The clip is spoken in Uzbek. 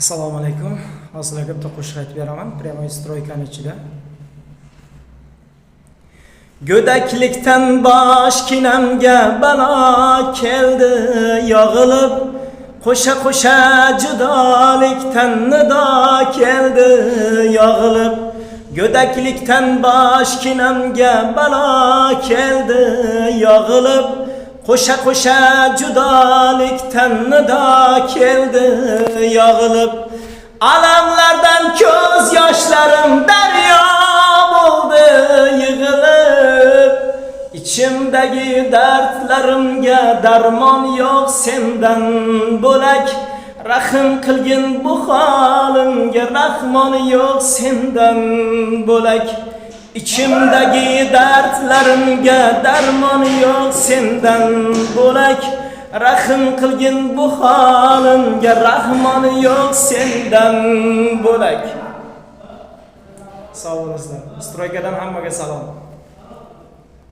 Assalomu alaykum. Hozirga bitta qo'shiq aytib beraman. Pryamoy stroykani ichida. Go'daklikdan boshkinamga balo keldi yog'ilib, qo'sha judolikdan nido keldi yog'ilib. Go'daklikdan boshkinamga balo keldi yog'ilib, qo'sha judolikdan nido keldi yog'ilib. Alamlardan ko'z yoshlarim daryo bo'ldi yig'ilib. İçimdagi dardlarimga darmon yo'q sendan bo'lak. Rahim qilgin bu holimga, rahmon yo'q sendan bo'lak. İçimdagi dardlarimga darmon yo'q sendan bo'lak. Rahim qilgin bu holimga, rahmon yo'q sendan bo'lak. Sog' bo'linglar. Stroykadan hammaga salom.